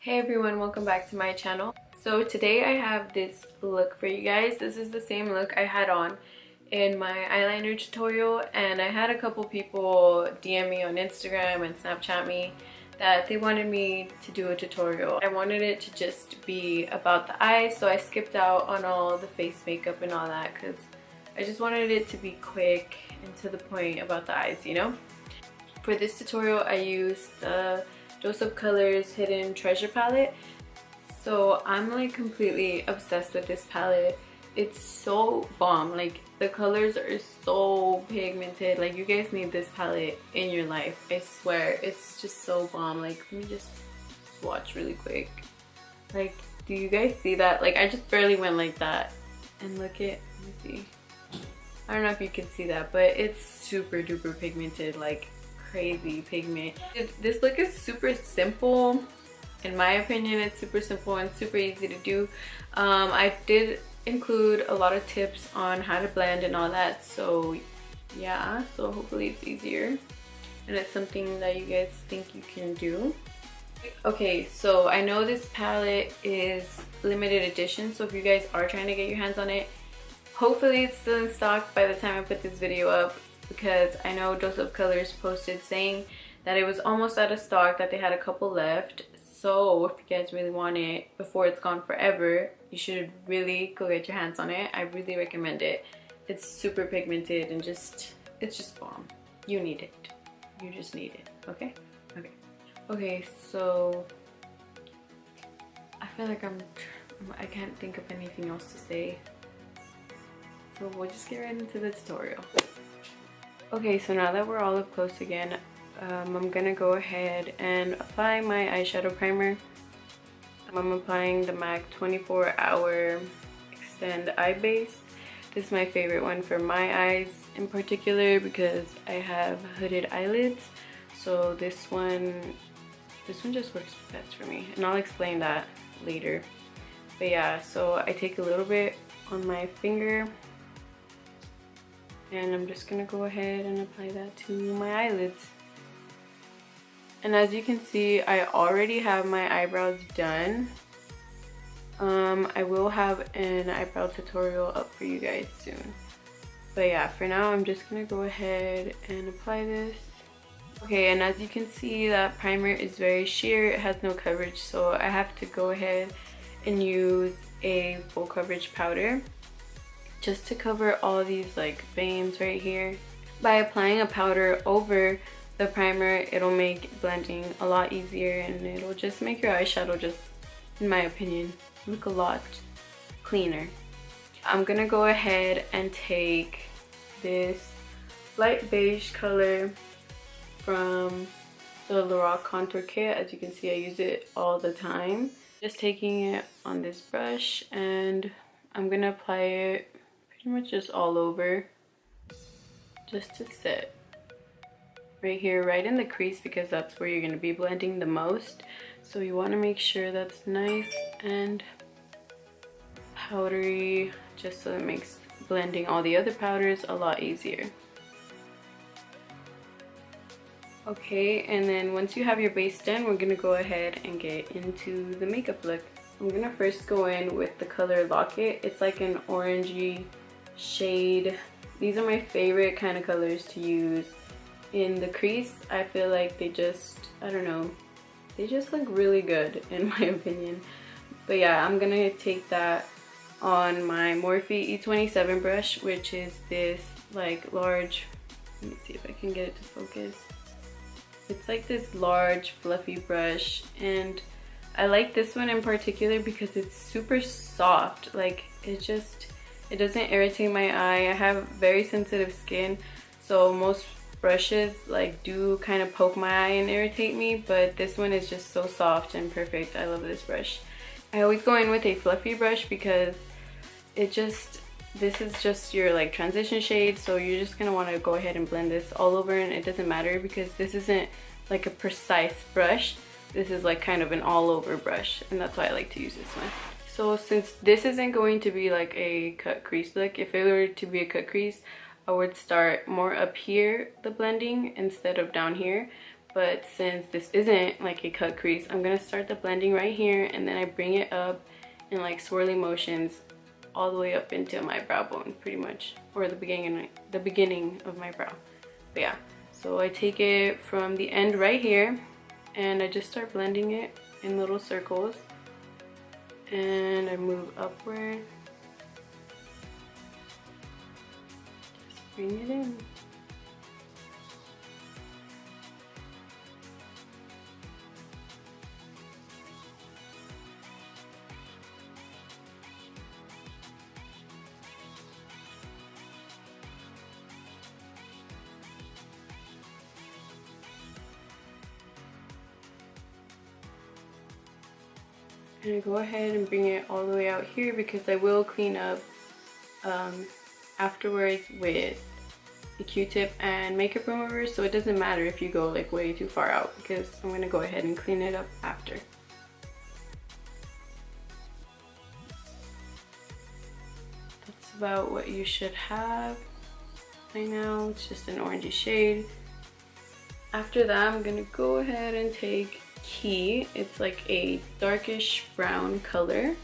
Hey everyone, welcome back to my channel. So today I have this look for you guys. This is the same look I had on in my eyeliner tutorial, and I had a couple people DM me on Instagram and Snapchat me that they wanted me to do a tutorial. I wanted it to just be about the eyes, so I skipped out on all the face makeup and all that because I just wanted it to be quick and to the point about the eyes, you know? For this tutorial I used the Dose of Colors Hidden Treasure palette. So I'm like completely obsessed with this palette. It's so bomb. Like the colors are so pigmented. Like you guys need this palette in your life. I swear, it's just so bomb. Like let me just swatch really quick. Like, do you guys see that? Like I just barely went like that. And look at, let me see. I don't know if you can see that, but it's super duper pigmented. Like crazy pigment. This look is super simple. In my opinion, it's super simple and super easy to do. I did include a lot of tips on how to blend and all that, so yeah, so hopefully it's easier and it's something that you guys think you can do. Okay, so I know this palette is limited edition, so if you guys are trying to get your hands on it, hopefully it's still in stock by the time I put this video up, because I know Dose of Colors posted saying that it was almost out of stock, that they had a couple left. So if you guys really want it before it's gone forever, you should really go get your hands on it. I really recommend it. It's super pigmented and it's just bomb. You need it. You just need it. Okay? Okay, so I feel like I can't think of anything else to say. So we'll just get right into the tutorial. Okay, so now that we're all up close again, I'm gonna go ahead and apply my eyeshadow primer. I'm applying the MAC 24 Hour Extend Eye Base. This is my favorite one for my eyes in particular because I have hooded eyelids. So this one just works best for me, and I'll explain that later. But yeah, so I take a little bit on my finger, and I'm just gonna go ahead and apply that to my eyelids. And as you can see, I already have my eyebrows done. I will have an eyebrow tutorial up for you guys soon. But yeah, for now I'm just gonna go ahead and apply this. Okay, and as you can see, that primer is very sheer. It has no coverage, so I have to go ahead and use a full coverage powder just to cover all these like veins right here. By applying a powder over the primer, it'll make blending a lot easier, and it'll just make your eyeshadow, just in my opinion, look a lot cleaner. I'm gonna go ahead and take this light beige color from the Lorac contour kit. As you can see, I use it all the time. Just taking it on this brush, and I'm gonna apply it pretty much just all over, just to set right here, right in the crease, because that's where you're going to be blending the most. So you want to make sure that's nice and powdery, just so it makes blending all the other powders a lot easier. Okay, and then once you have your base done, we're going to go ahead and get into the makeup look. I'm going to first go in with the color Locket. It's like an orangey shade. These are my favorite kind of colors to use in the crease. I feel like they just, I don't know, they just look really good in my opinion. But yeah, I'm gonna take that on my Morphe E27 brush, which is this like large, let me see if I can get it to focus. It's like this large fluffy brush, and I like this one in particular because it's super soft. Like it doesn't irritate my eye. I have very sensitive skin, so most brushes like do kind of poke my eye and irritate me, but this one is just so soft and perfect. I love this brush. I always go in with a fluffy brush because this is just your like transition shade, so you're just gonna want to go ahead and blend this all over, and it doesn't matter because this isn't like a precise brush. This is like kind of an all over brush, and that's why I like to use this one. So since this isn't going to be like a cut crease look, if it were to be a cut crease, I would start more up here, the blending, instead of down here. But since this isn't like a cut crease, I'm gonna start the blending right here, and then I bring it up in like swirly motions all the way up into my brow bone pretty much, or the beginning of my brow. But yeah, so I take it from the end right here and I just start blending it in little circles, and I move upward, just bring it in. And I go ahead and bring it all the way out here because I will clean up afterwards with the Q-tip and makeup remover, so it doesn't matter if you go like way too far out because I'm gonna go ahead and clean it up after. That's about what you should have by now. It's just an orangey shade. After that, I'm gonna go ahead and take Key. It's like a darkish brown color,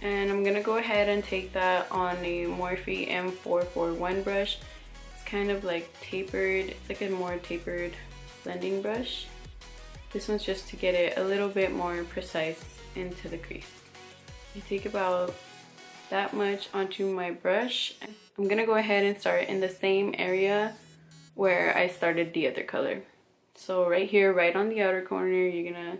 and I'm gonna go ahead and take that on a Morphe M441 brush. It's kind of like tapered. It's like a more tapered blending brush. This one's just to get it a little bit more precise into the crease. I take about that much onto my brush. I'm gonna go ahead and start in the same area where I started the other color. So right here, right on the outer corner, you're gonna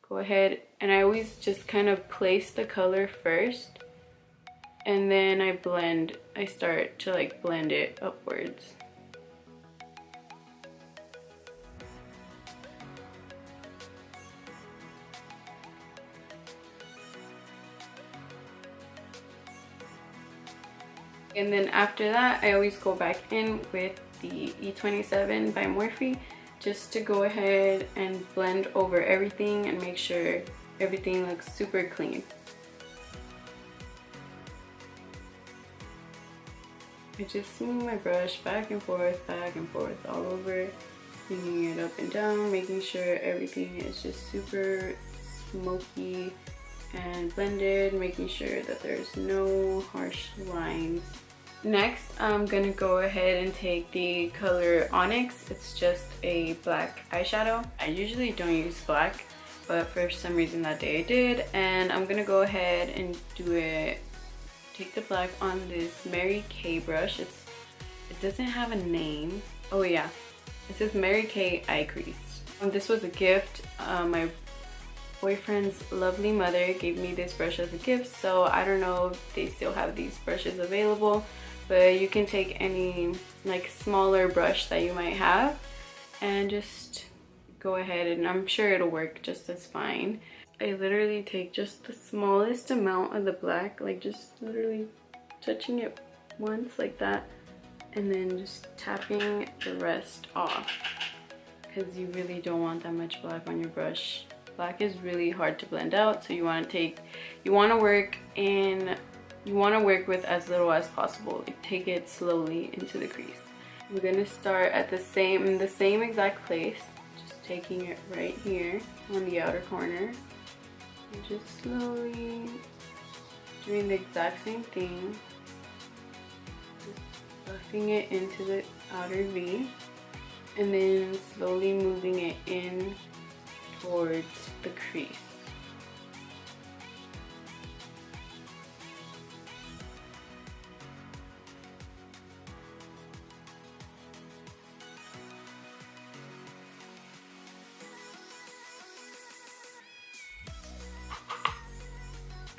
go ahead, and I always just kind of place the color first, and then I start to like blend it upwards. And then after that, I always go back in with the E27 by Morphe, just to go ahead and blend over everything and make sure everything looks super clean. I just move my brush back and forth all over, bringing it up and down, making sure everything is just super smoky and blended, making sure that there's no harsh lines. Next, I'm gonna go ahead and take the color Onyx. It's just a black eyeshadow. I usually don't use black, but for some reason that day I did, and I'm gonna go ahead and take the black on this Mary Kay brush. It doesn't have a name. Oh yeah, it says Mary Kay Eye Crease. This was a gift. My boyfriend's lovely mother gave me this brush as a gift, so I don't know if they still have these brushes available, but you can take any like smaller brush that you might have and just go ahead, and I'm sure it'll work just as fine. I literally take just the smallest amount of the black, like just literally touching it once like that, and then just tapping the rest off, because you really don't want that much black on your brush. Black is really hard to blend out, so you want to work with as little as possible. Like, take it slowly into the crease. We're gonna start at in the same exact place, just taking it right here on the outer corner, and just slowly doing the exact same thing, just buffing it into the outer V, and then slowly moving it in towards the crease.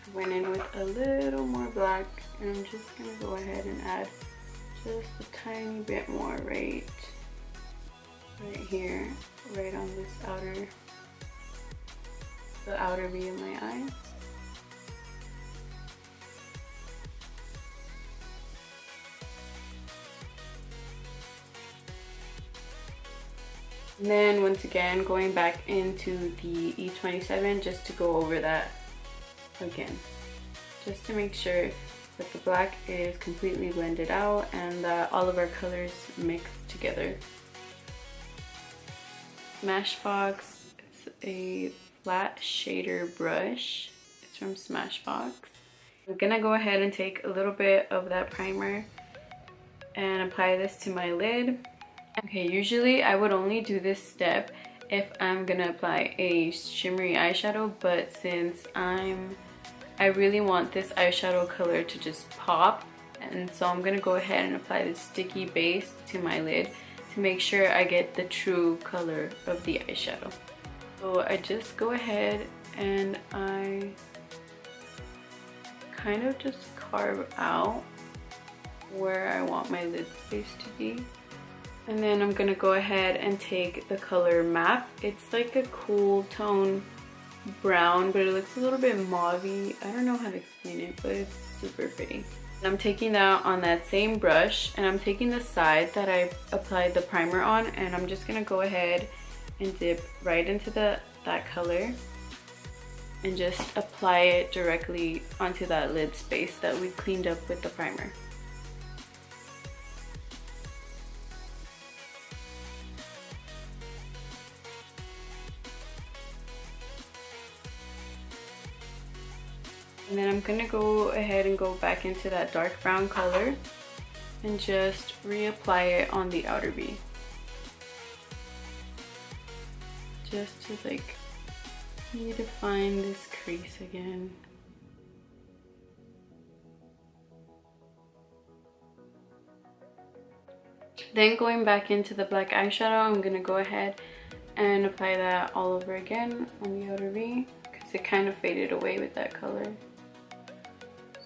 I went in with a little more black, and I'm just gonna go ahead and add just a tiny bit more right here, right on this the outer V of my eye. And then once again, going back into the E27 just to go over that again, just to make sure that the black is completely blended out and that all of our colors mix together. Smashbox. It's a flat shader brush. It's from Smashbox. I'm gonna go ahead and take a little bit of that primer and apply this to my lid. Okay, usually I would only do this step if I'm gonna apply a shimmery eyeshadow, but since I really want this eyeshadow color to just pop, and so I'm gonna go ahead and apply this sticky base to my lid to make sure I get the true color of the eyeshadow. So I just go ahead and I kind of just carve out where I want my lid space to be. And then I'm gonna go ahead and take the color Map. It's like a cool tone brown, but it looks a little bit mauve-y. I don't know how to explain it, but it's super pretty. And I'm taking that on that same brush, and I'm taking the side that I applied the primer on, and I'm just gonna go ahead and dip right into that color and just apply it directly onto that lid space that we cleaned up with the primer. And then I'm gonna go ahead and go back into that dark brown color and just reapply it on the outer V. Just to like redefine this crease again. Then going back into the black eyeshadow, I'm gonna go ahead and apply that all over again on the outer V because it kind of faded away with that color.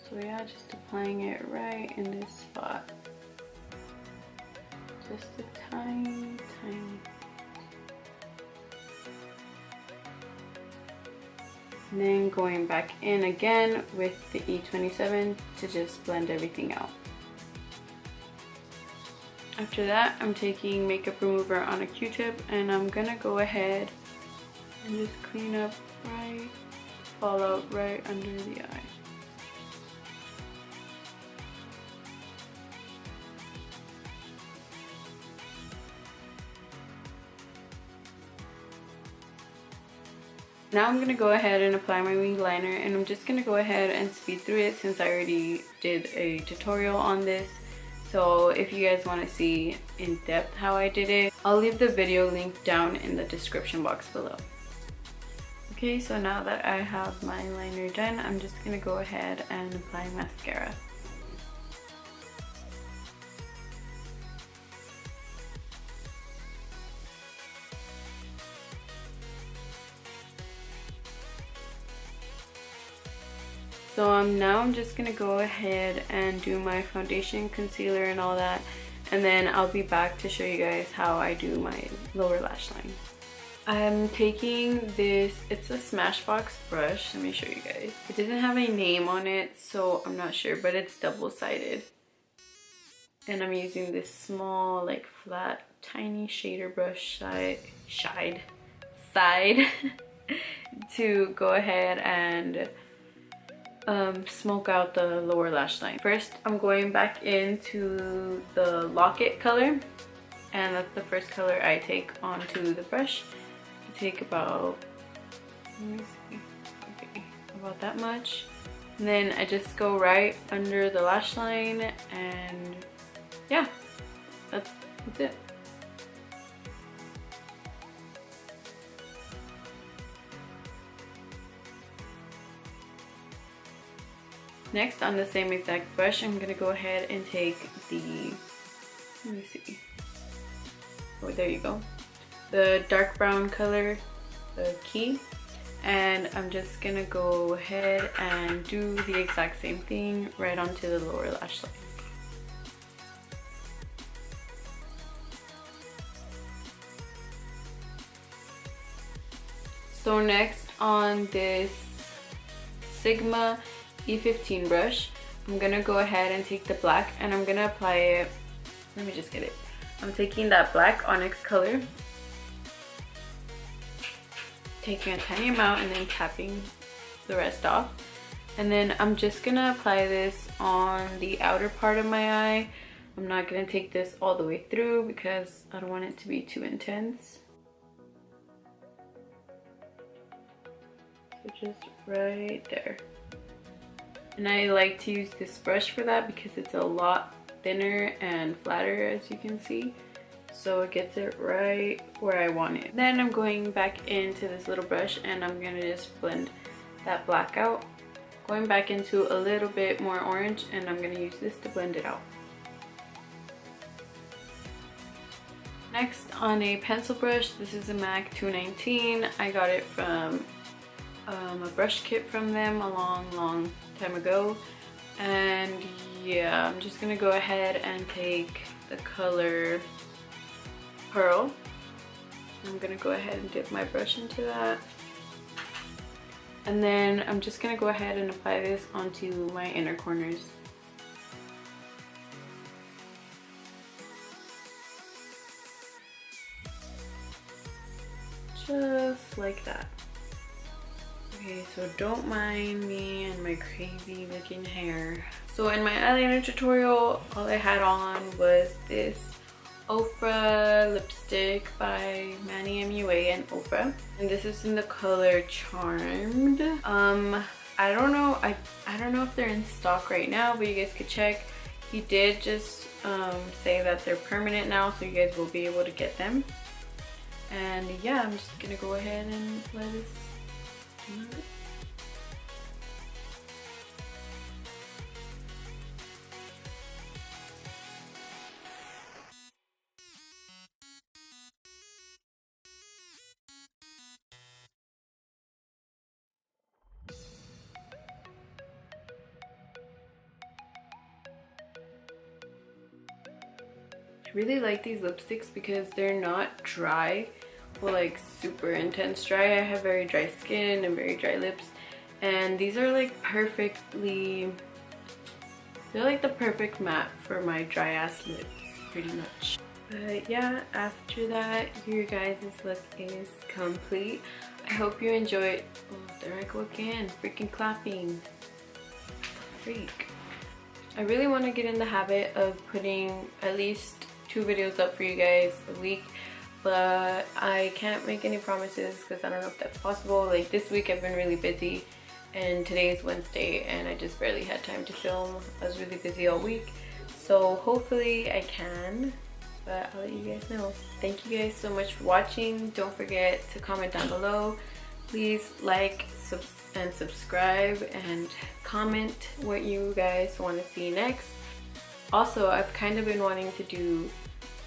So yeah, just applying it right in this spot. Just a tiny. And then going back in again with the E27 to just blend everything out. After that, I'm taking makeup remover on a Q-tip and I'm gonna go ahead and just clean up right, fallout right under the eye. Now I'm going to go ahead and apply my wing liner, and I'm just going to go ahead and speed through it since I already did a tutorial on this. So if you guys want to see in depth how I did it, I'll leave the video link down in the description box below. Okay, so now that I have my liner done, I'm just going to go ahead and apply mascara. So now I'm just gonna go ahead and do my foundation, concealer, and all that, and then I'll be back to show you guys how I do my lower lash line. I'm taking this, it's a Smashbox brush. Let me show you guys. It doesn't have a name on it, so I'm not sure, but it's double-sided. And I'm using this small, like flat, tiny shader brush side to go ahead and smoke out the lower lash line. First, I'm going back into the Locket color, and that's the first color I take onto the brush. I take about, let me see, okay, about that much. And then I just go right under the lash line, and yeah, that's it. Next, on the same exact brush, I'm gonna go ahead and take the, let me see, oh there you go, the dark brown color, the key, and I'm just gonna go ahead and do the exact same thing right onto the lower lash line. So next, on this Sigma E15 brush, I'm gonna go ahead and take the black, and I'm gonna apply it, let me just get it. I'm taking that black onyx color, taking a tiny amount and then tapping the rest off. And then I'm just gonna apply this on the outer part of my eye. I'm not gonna take this all the way through because I don't want it to be too intense. So just right there. And I like to use this brush for that because it's a lot thinner and flatter, as you can see. So it gets it right where I want it. Then I'm going back into this little brush and I'm gonna just blend that black out. Going back into a little bit more orange, and I'm gonna use this to blend it out. Next, on a pencil brush, this is a MAC 219. I got it from a brush kit from them a long time ago. And yeah, I'm just gonna go ahead and take the color Pearl. I'm gonna go ahead and dip my brush into that. And then I'm just gonna go ahead and apply this onto my inner corners. Just like that. Okay, so don't mind me and my crazy looking hair. So in my eyeliner tutorial, all I had on was this Ofra lipstick by Mannymua and Ofra, and this is in the color Charmed. I don't know if they're in stock right now, but you guys could check. He did just say that they're permanent now, so you guys will be able to get them. And yeah, I'm just gonna go ahead and let this do it. I really like these lipsticks because they're not dry, well, like super intense dry. I have very dry skin and very dry lips, and these are like they're like the perfect matte for my dry ass lips, pretty much. But yeah, after that, your guys' look is complete. I hope you enjoyed. Oh, there I go again, freaking clapping. Freak. I really want to get in the habit of putting at least 2 videos up for you guys a week, but I can't make any promises because I don't know if that's possible. Like this week I've been really busy, and today is Wednesday and I just barely had time to film. I was really busy all week, so hopefully I can, but I'll let you guys know. Thank you guys so much for watching. Don't forget to comment down below. Please like and subscribe and comment what you guys want to see next. Also, I've kind of been wanting to do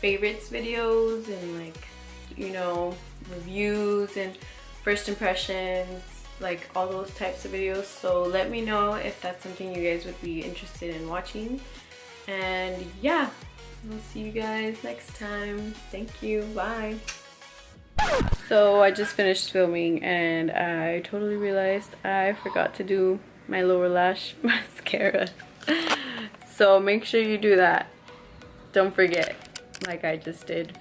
favorites videos and, like, you know, reviews and first impressions, like all those types of videos. So let me know if that's something you guys would be interested in watching. And yeah, we'll see you guys next time. Thank you. Bye. So I just finished filming and I totally realized I forgot to do my lower lash mascara. So make sure you do that. Don't forget, like I just did.